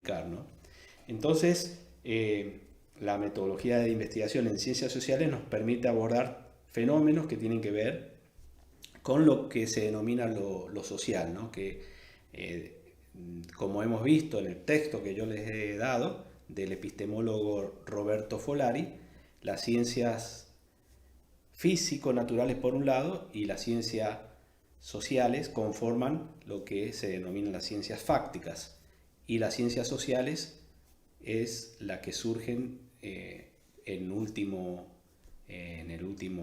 identificar, ¿no? Entonces, la metodología de investigación en ciencias sociales nos permite abordar fenómenos que tienen que ver con lo que se denomina lo social, ¿no? Que, como hemos visto en el texto que yo les he dado del epistemólogo Roberto Folari, las ciencias físico-naturales por un lado y las ciencias sociales conforman lo que se denominan las ciencias fácticas, y las ciencias sociales es la que surgen en el último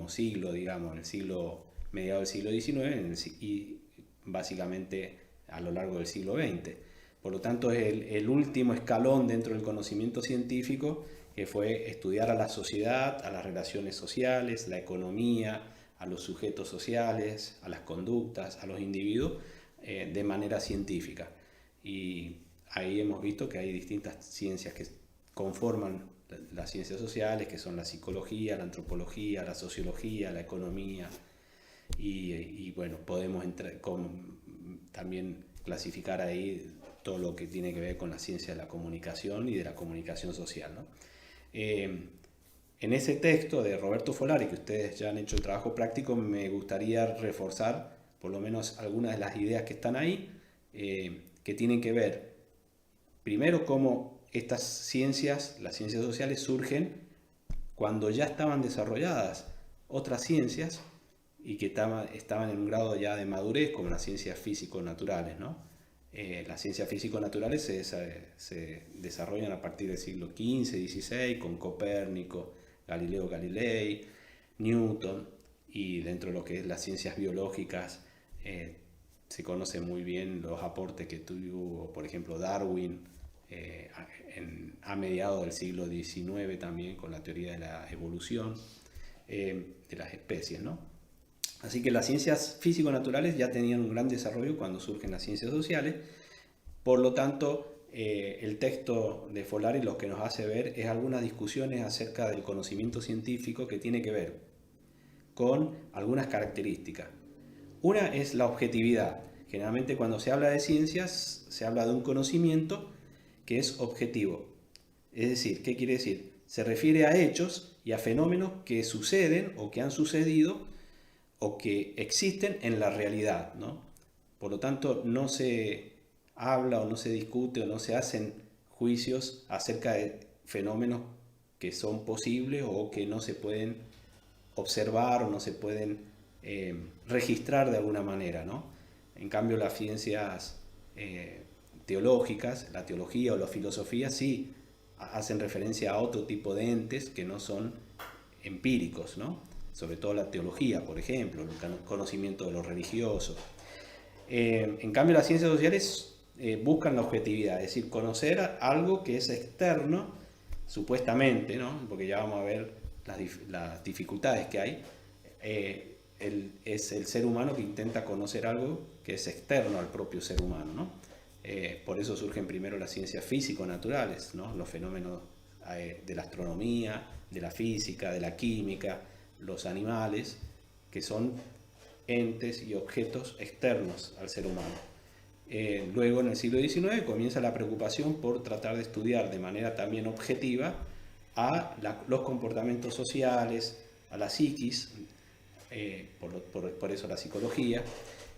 siglo, digamos, en el siglo mediado del siglo XIX y básicamente a lo largo del siglo XX. Por lo tanto, es el último escalón dentro del conocimiento científico, que fue estudiar a la sociedad, a las relaciones sociales, la economía, a los sujetos sociales, a las conductas, a los individuos, de manera científica. Y ahí hemos visto que hay distintas ciencias que conforman las ciencias sociales, que son la psicología, la antropología, la sociología, la economía, y bueno, podemos también clasificar ahí todo lo que tiene que ver con la ciencia de la comunicación y de la comunicación social, ¿no? En ese texto de Roberto Folari, que ustedes ya han hecho el trabajo práctico, me gustaría reforzar por lo menos algunas de las ideas que están ahí, que tienen que ver, primero, cómo estas ciencias, las ciencias sociales, surgen cuando ya estaban desarrolladas otras ciencias y que estaban en un grado ya de madurez, como las ciencias físico-naturales, ¿no? Las ciencias físico-naturales se desarrollan a partir del siglo XV, XVI, con Copérnico, Galileo Galilei, Newton, y dentro de lo que es las ciencias biológicas se conocen muy bien los aportes que tuvo, por ejemplo, Darwin a mediados del siglo XIX también, con la teoría de la evolución de las especies, ¿no? Así que las ciencias físico-naturales ya tenían un gran desarrollo cuando surgen las ciencias sociales. Por lo tanto, el texto de Folari lo que nos hace ver es algunas discusiones acerca del conocimiento científico que tiene que ver con algunas características. Una es la objetividad. Generalmente cuando se habla de ciencias, se habla de un conocimiento que es objetivo. Es decir, ¿qué quiere decir? Se refiere a hechos y a fenómenos que suceden o que han sucedido o que existen en la realidad, ¿no? Por lo tanto, no se habla o no se discute o no se hacen juicios acerca de fenómenos que son posibles o que no se pueden observar o no se pueden registrar de alguna manera, ¿no? En cambio, las ciencias teológicas, la teología o la filosofía, sí hacen referencia a otro tipo de entes que no son empíricos, ¿no? Sobre todo la teología, por ejemplo, el conocimiento de lo religioso. En cambio, las ciencias sociales buscan la objetividad, es decir, conocer algo que es externo, supuestamente, ¿no? Porque ya vamos a ver las dificultades que hay. Es el ser humano que intenta conocer algo que es externo al propio ser humano, ¿no? Por eso surgen primero las ciencias físico-naturales, ¿no? Los fenómenos de la astronomía, de la física, de la química, los animales, que son entes y objetos externos al ser humano. Luego, en el siglo XIX, comienza la preocupación por tratar de estudiar de manera también objetiva a los comportamientos sociales, a la psiquis, por eso la psicología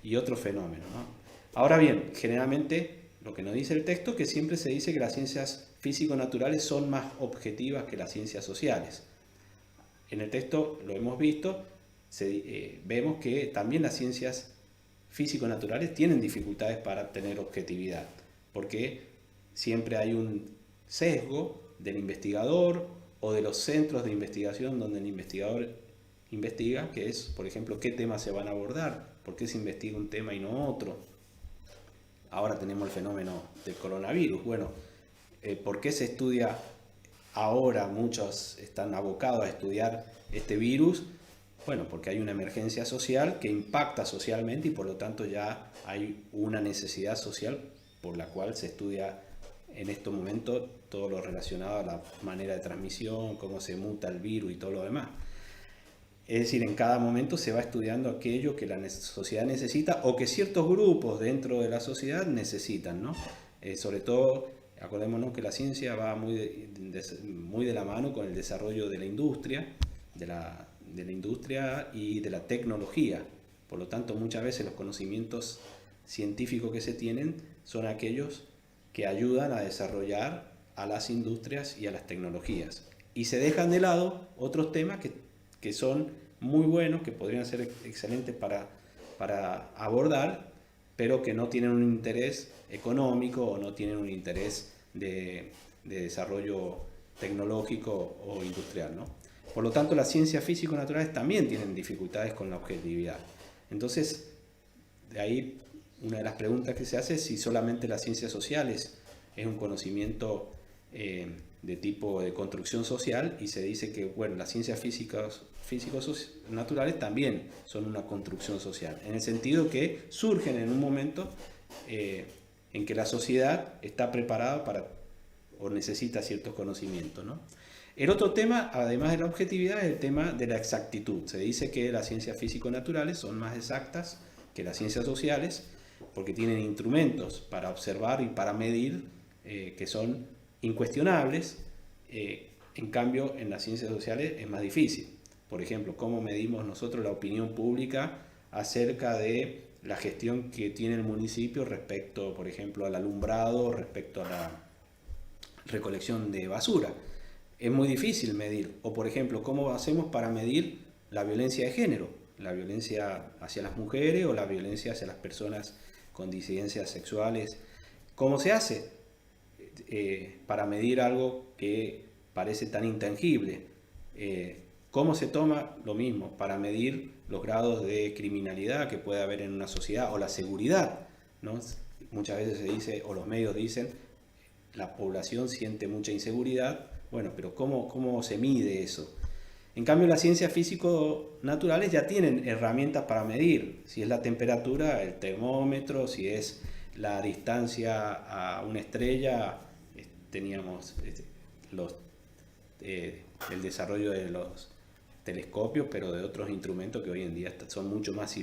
y otros fenómenos, ¿no? Ahora bien, generalmente lo que nos dice el texto es que siempre se dice que las ciencias físico-naturales son más objetivas que las ciencias sociales. En el texto lo hemos visto, vemos que también las ciencias físico-naturales tienen dificultades para tener objetividad, porque siempre hay un sesgo del investigador o de los centros de investigación donde el investigador investiga, que es, por ejemplo, qué temas se van a abordar, por qué se investiga un tema y no otro. Ahora tenemos el fenómeno del coronavirus. Bueno, ¿por qué se estudia ahora? Muchos están abocados a estudiar este virus. Bueno, porque hay una emergencia social que impacta socialmente y por lo tanto ya hay una necesidad social por la cual se estudia en estos momentos todo lo relacionado a la manera de transmisión, cómo se muta el virus y todo lo demás. Es decir, en cada momento se va estudiando aquello que la sociedad necesita o que ciertos grupos dentro de la sociedad necesitan, ¿no? Sobre todo Acordémonos que la ciencia va muy de la mano con el desarrollo de la industria, de la industria y de la tecnología. Por lo tanto, muchas veces los conocimientos científicos que se tienen son aquellos que ayudan a desarrollar a las industrias y a las tecnologías. Y se dejan de lado otros temas que son muy buenos, que podrían ser excelentes para abordar, pero que no tienen un interés económico o no tienen un interés de desarrollo tecnológico o industrial, ¿no? Por lo tanto, las ciencias físico-naturales también tienen dificultades con la objetividad. Entonces, de ahí una de las preguntas que se hace es si solamente las ciencias sociales es un conocimiento de tipo de construcción social, y se dice que bueno, las ciencias físico-naturales también son una construcción social, en el sentido que surgen en un momento en que la sociedad está preparada para o necesita ciertos conocimientos, ¿no? El otro tema, además de la objetividad, es el tema de la exactitud. Se dice que las ciencias físico-naturales son más exactas que las ciencias sociales porque tienen instrumentos para observar y para medir que son incuestionables. En cambio, en las ciencias sociales es más difícil. Por ejemplo, ¿cómo medimos nosotros la opinión pública acerca de la gestión que tiene el municipio respecto, por ejemplo, al alumbrado, respecto a la recolección de basura? Es muy difícil medir. O, por ejemplo, ¿cómo hacemos para medir la violencia de género? La violencia hacia las mujeres o la violencia hacia las personas con disidencias sexuales. ¿Cómo se hace para medir algo que parece tan intangible? ¿Cómo se toma lo mismo para medir los grados de criminalidad que puede haber en una sociedad o la seguridad, ¿no? Muchas veces se dice, o los medios dicen, la población siente mucha inseguridad. Bueno, pero ¿cómo se mide eso? En cambio, las ciencias físico-naturales ya tienen herramientas para medir. Si es la temperatura, el termómetro; si es la distancia a una estrella, teníamos el desarrollo de los telescopios, pero de otros instrumentos que hoy en día son mucho más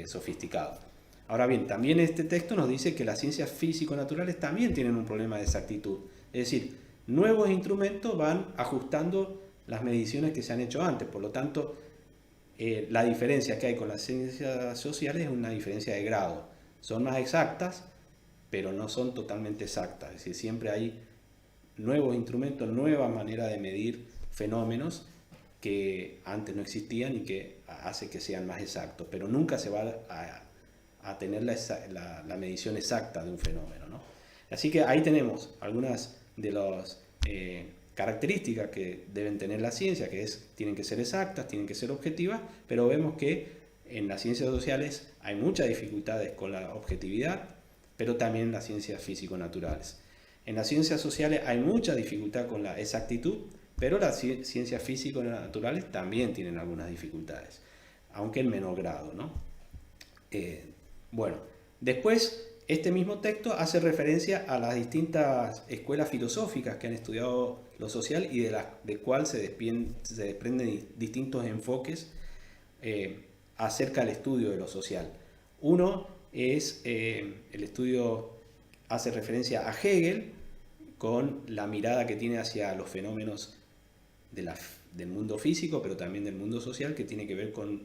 sofisticados. Ahora bien, también este texto nos dice que las ciencias físico-naturales también tienen un problema de exactitud. Es decir, nuevos instrumentos van ajustando las mediciones que se han hecho antes. Por lo tanto, la diferencia que hay con las ciencias sociales es una diferencia de grado. Son más exactas, pero no son totalmente exactas. Es decir, siempre hay nuevos instrumentos, nuevas maneras de medir fenómenos que antes no existían y que hace que sean más exactos. Pero nunca se va a tener la medición exacta de un fenómeno, ¿no? Así que ahí tenemos algunas de las características que deben tener la ciencia, que tienen que ser exactas, tienen que ser objetivas, pero vemos que en las ciencias sociales hay muchas dificultades con la objetividad, pero también en las ciencias físico-naturales. En las ciencias sociales hay mucha dificultad con la exactitud, pero las ciencias físico-naturales también tienen algunas dificultades, aunque en menor grado, ¿no? Bueno, después este mismo texto hace referencia a las distintas escuelas filosóficas que han estudiado lo social y de cuál se desprenden distintos enfoques acerca del estudio de lo social. Uno es el estudio, hace referencia a Hegel, con la mirada que tiene hacia los fenómenos del mundo físico, pero también del mundo social, que tiene que ver con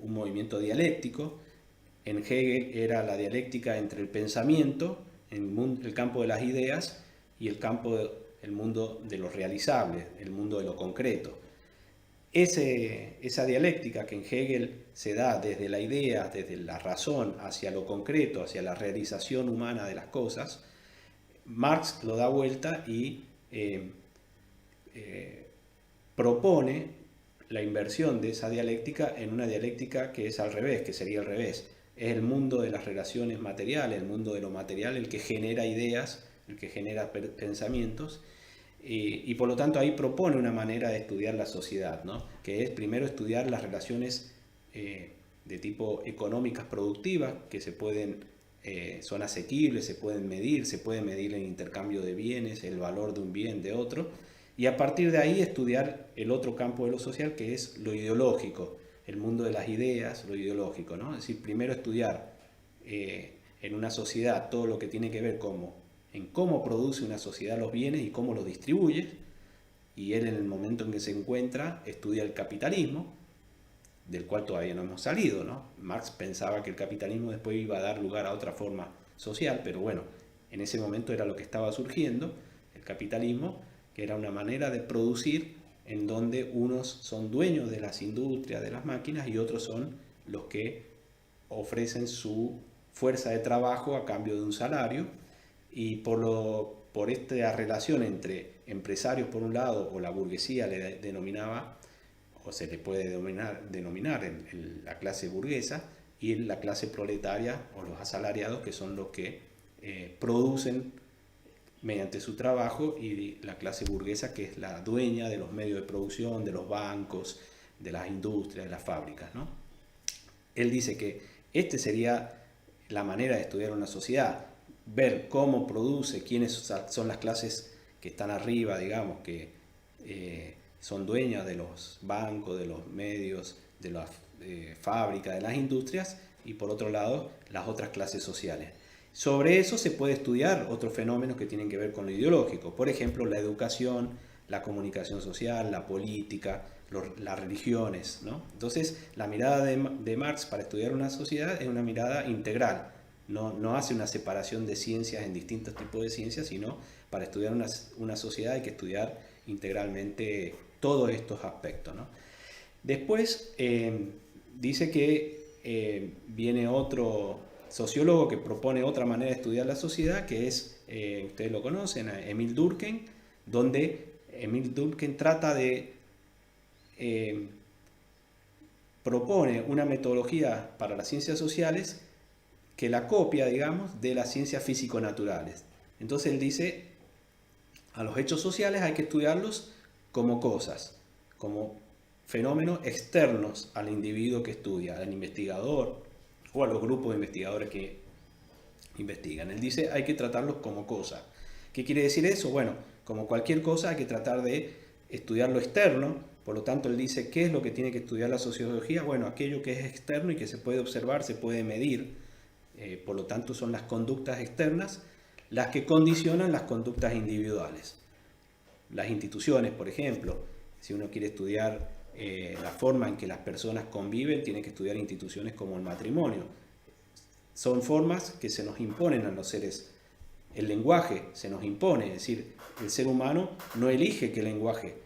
un movimiento dialéctico. En Hegel era la dialéctica entre el pensamiento, el campo de las ideas, y el mundo de lo realizable, el mundo de lo concreto. Esa dialéctica que en Hegel se da desde la idea, desde la razón, hacia lo concreto, hacia la realización humana de las cosas, Marx lo da vuelta y propone la inversión de esa dialéctica en una dialéctica que es al revés, que sería al revés. Es el mundo de las relaciones materiales, el mundo de lo material, el que genera ideas, el que genera pensamientos, y por lo tanto ahí propone una manera de estudiar la sociedad, ¿no? Que es primero estudiar las relaciones de tipo económicas productivas, que son asequibles, se pueden medir el intercambio de bienes, el valor de un bien de otro, y a partir de ahí estudiar el otro campo de lo social, que es lo ideológico, el mundo de las ideas, lo ideológico, ¿no? Es decir, primero estudiar en una sociedad todo lo que tiene que ver como en cómo produce una sociedad los bienes y cómo los distribuye, y él en el momento en que se encuentra estudia el capitalismo, del cual todavía no hemos salido, ¿no? Marx pensaba que el capitalismo después iba a dar lugar a otra forma social, pero bueno, en ese momento era lo que estaba surgiendo, el capitalismo, que era una manera de producir en donde unos son dueños de las industrias, de las máquinas, y otros son los que ofrecen su fuerza de trabajo a cambio de un salario, y por esta relación entre empresarios por un lado, o la burguesía le denominaba, o se le puede denominar la clase burguesa, y la clase proletaria o los asalariados, que son los que producen mediante su trabajo, y la clase burguesa, que es la dueña de los medios de producción, de los bancos, de las industrias, de las fábricas, ¿no? Él dice que esta sería la manera de estudiar una sociedad, ver cómo produce, quiénes son las clases que están arriba, digamos, que son dueñas de los bancos, de los medios, de las fábricas, de las industrias, y por otro lado, las otras clases sociales. Sobre eso se puede estudiar otros fenómenos que tienen que ver con lo ideológico, por ejemplo, la educación, la comunicación social, la política, las religiones, ¿no? Entonces, la mirada de Marx para estudiar una sociedad es una mirada integral. No hace una separación de ciencias en distintos tipos de ciencias, sino para estudiar una sociedad hay que estudiar integralmente todos estos aspectos, ¿no? Después dice que viene otro sociólogo que propone otra manera de estudiar la sociedad, que es, ustedes lo conocen, Emil Durkheim, donde Emil Durkheim trata de propone una metodología para las ciencias sociales que la copia, digamos, de las ciencias físico-naturales. Entonces él dice, a los hechos sociales hay que estudiarlos como cosas, como fenómenos externos al individuo que estudia, al investigador o a los grupos de investigadores que investigan. Él dice, hay que tratarlos como cosas. ¿Qué quiere decir eso? Bueno, como cualquier cosa hay que tratar de estudiar lo externo. Por lo tanto, él dice, ¿qué es lo que tiene que estudiar la sociología? Bueno, aquello que es externo y que se puede observar, se puede medir. Por lo tanto, son las conductas externas las que condicionan las conductas individuales. Las instituciones, por ejemplo, si uno quiere estudiar la forma en que las personas conviven, tiene que estudiar instituciones como el matrimonio. Son formas que se nos imponen a los seres. El lenguaje se nos impone, es decir, el ser humano no elige qué lenguaje.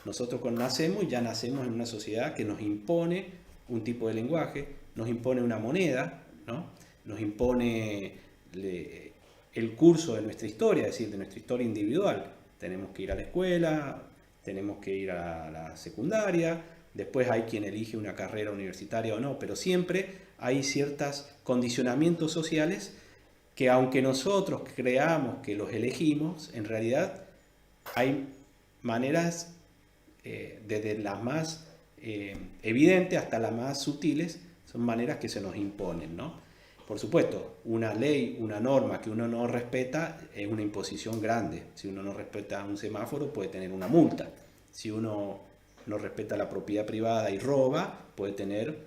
Nosotros cuando nacemos, ya nacemos en una sociedad que nos impone un tipo de lenguaje, nos impone una moneda, ¿no? Nos impone el curso de nuestra historia, es decir, de nuestra historia individual. Tenemos que ir a la escuela, tenemos que ir a la secundaria, después hay quien elige una carrera universitaria o no, pero siempre hay ciertos condicionamientos sociales que, aunque nosotros creamos que los elegimos, en realidad hay maneras, desde las más evidentes hasta las más sutiles, son maneras que se nos imponen, ¿no? Por supuesto, una ley, una norma que uno no respeta es una imposición grande. Si uno no respeta un semáforo, puede tener una multa. Si uno no respeta la propiedad privada y roba, puede tener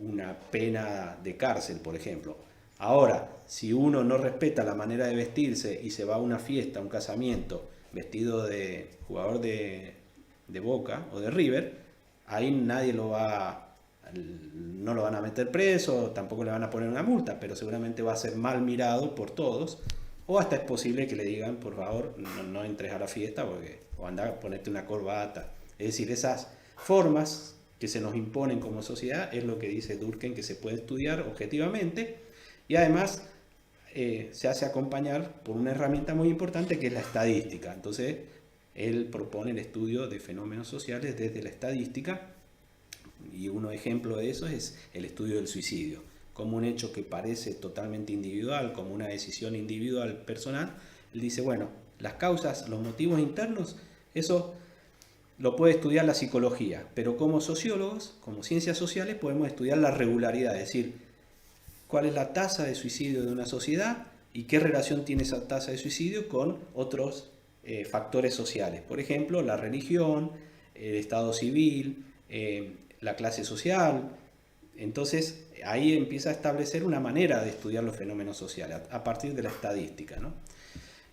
una pena de cárcel, por ejemplo. Ahora, si uno no respeta la manera de vestirse y se va a una fiesta, a un casamiento, vestido de jugador de Boca o de River, ahí nadie no lo van a meter preso, tampoco le van a poner una multa, pero seguramente va a ser mal mirado por todos, o hasta es posible que le digan, por favor, no entres a la fiesta, o anda a ponerte una corbata. Es decir, esas formas que se nos imponen como sociedad es lo que dice Durkheim que se puede estudiar objetivamente, y además se hace acompañar por una herramienta muy importante que es la estadística. Entonces, él propone el estudio de fenómenos sociales desde la estadística, y un ejemplo de eso es el estudio del suicidio. Como un hecho que parece totalmente individual, como una decisión individual personal, él dice, bueno, las causas, los motivos internos, eso lo puede estudiar la psicología, pero como sociólogos, como ciencias sociales, podemos estudiar la regularidad, es decir, cuál es la tasa de suicidio de una sociedad y qué relación tiene esa tasa de suicidio con otros factores sociales. Por ejemplo, la religión, el estado civil, la clase social, Entonces, ahí empieza a establecer una manera de estudiar los fenómenos sociales, a partir de la estadística, ¿no?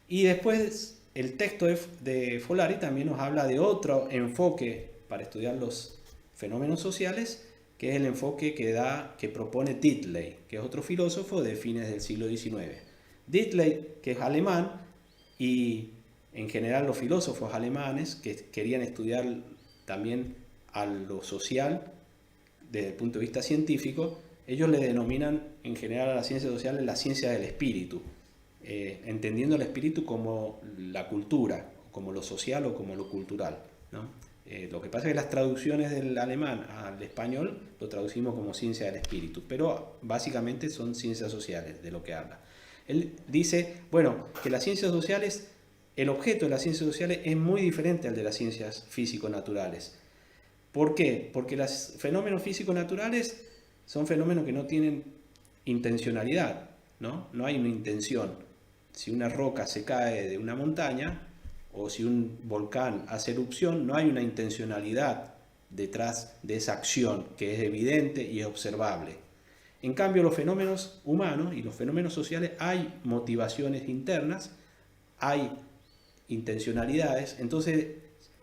Y después, el texto de Folari también nos habla de otro enfoque para estudiar los fenómenos sociales, que es el enfoque que propone Diddley, que es otro filósofo de fines del siglo XIX. Diddley, que es alemán, y en general los filósofos alemanes que querían estudiar también a lo social desde el punto de vista científico, ellos le denominan en general a las ciencias sociales la ciencia del espíritu, entendiendo el espíritu como la cultura, como lo social o como lo cultural, ¿no? Lo que pasa es que las traducciones del alemán al español lo traducimos como ciencia del espíritu, pero básicamente son ciencias sociales de lo que habla. Él dice, bueno, que las ciencias sociales, el objeto de las ciencias sociales es muy diferente al de las ciencias físico-naturales. ¿Por qué? Porque los fenómenos físico-naturales son fenómenos que no tienen intencionalidad, ¿no? No hay una intención. Si una roca se cae de una montaña o si un volcán hace erupción, no hay una intencionalidad detrás de esa acción que es evidente y es observable. En cambio, los fenómenos humanos y los fenómenos sociales hay motivaciones internas, hay intencionalidades. Entonces,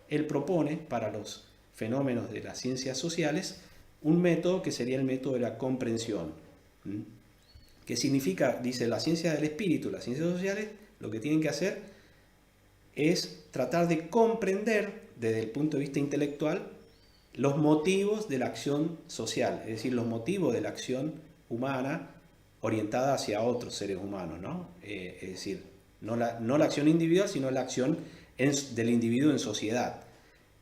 él propone para los fenómenos de las ciencias sociales un método que sería el método de la comprensión. ¿Qué significa? Dice, la ciencia del espíritu, las ciencias sociales, lo que tienen que hacer es tratar de comprender desde el punto de vista intelectual los motivos de la acción social, es decir, los motivos de la acción humana orientada hacia otros seres humanos, ¿no? Es decir, no la acción individual, sino la acción del individuo en sociedad.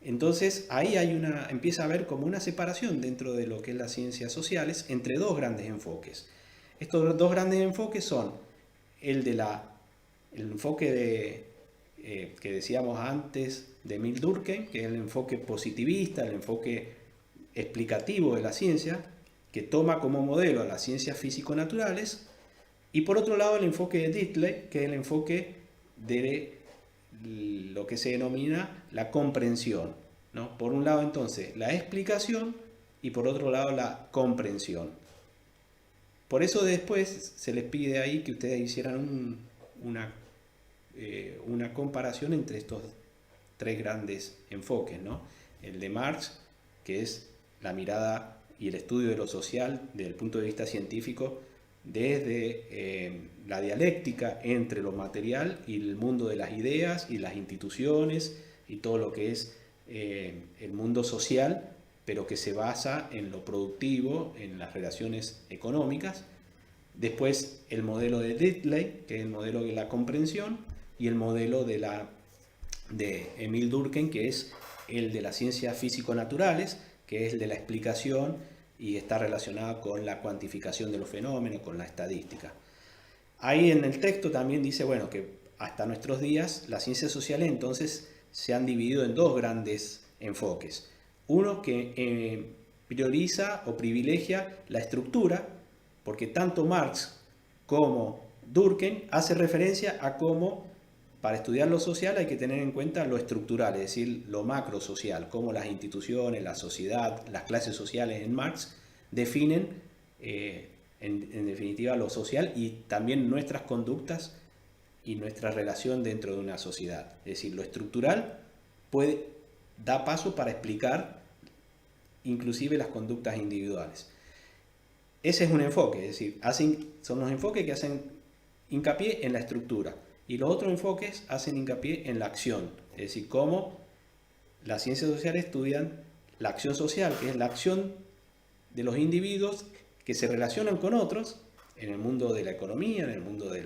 Entonces ahí empieza a haber como una separación dentro de lo que es las ciencias sociales entre dos grandes enfoques. Estos dos grandes enfoques son el enfoque que decíamos antes de Emil Durkheim, que es el enfoque positivista, el enfoque explicativo de la ciencia, que toma como modelo a las ciencias físico-naturales, y por otro lado el enfoque de Diddley, que es el enfoque de lo que se denomina la comprensión, ¿no? Por un lado entonces la explicación y por otro lado la comprensión. Por eso después se les pide ahí que ustedes hicieran una comparación entre estos tres grandes enfoques, ¿no? El de Marx, que es la mirada y el estudio de lo social desde el punto de vista científico, desde la dialéctica entre lo material y el mundo de las ideas y las instituciones y todo lo que es el mundo social, pero que se basa en lo productivo, en las relaciones económicas. Después el modelo de Diddley, que es el modelo de la comprensión, y el modelo de Emil Durkheim, que es el de las ciencias físico-naturales, que es el de la explicación y está relacionado con la cuantificación de los fenómenos, con la estadística. Ahí en el texto también dice, bueno, que hasta nuestros días las ciencias sociales entonces se han dividido en dos grandes enfoques. Uno que prioriza o privilegia la estructura, porque tanto Marx como Durkheim hace referencia a cómo para estudiar lo social hay que tener en cuenta lo estructural, es decir, lo macro social, cómo las instituciones, la sociedad, las clases sociales en Marx definen en definitiva lo social y también nuestras conductas y nuestra relación dentro de una sociedad. Es decir, lo estructural da paso para explicar inclusive las conductas individuales. Ese es un enfoque, es decir, son los enfoques que hacen hincapié en la estructura. Y los otros enfoques hacen hincapié en la acción, es decir, cómo las ciencias sociales estudian la acción social, que es la acción de los individuos que se relacionan con otros en el mundo de la economía, en el mundo de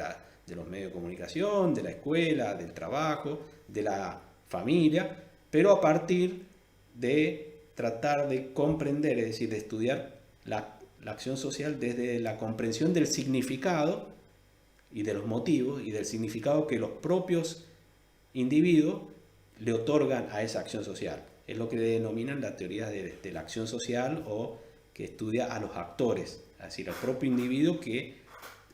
los medios de comunicación, de la escuela, del trabajo, de la familia, pero a partir de tratar de comprender, es decir, de estudiar la acción social desde la comprensión del significado y de los motivos y del significado que los propios individuos le otorgan a esa acción social. Es lo que denominan la teoría de la acción social o que estudia a los actores, es decir, al propio individuo que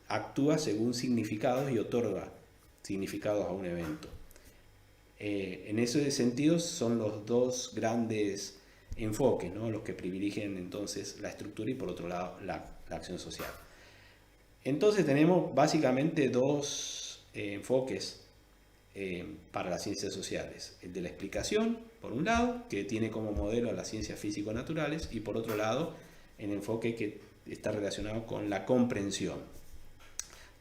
actúa según significados y otorga significados a un evento. En ese sentido son los dos grandes enfoques, ¿no? Los que privilegian entonces la estructura y por otro lado la acción social. Entonces tenemos básicamente dos enfoques para las ciencias sociales. El de la explicación, por un lado, que tiene como modelo a las ciencias físico-naturales, y por otro lado, el enfoque que está relacionado con la comprensión.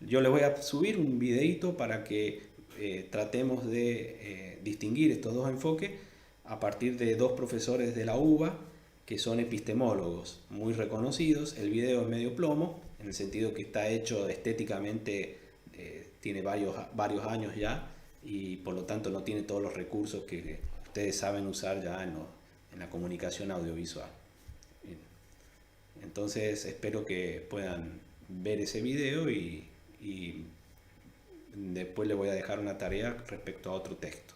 Yo les voy a subir un videito para que tratemos de distinguir estos dos enfoques a partir de dos profesores de la UBA que son epistemólogos muy reconocidos. El video es medio plomo, en el sentido que está hecho estéticamente, tiene varios años ya, y por lo tanto no tiene todos los recursos que ustedes saben usar ya en la comunicación audiovisual. Bien. Entonces espero que puedan ver ese video y después les voy a dejar una tarea respecto a otro texto.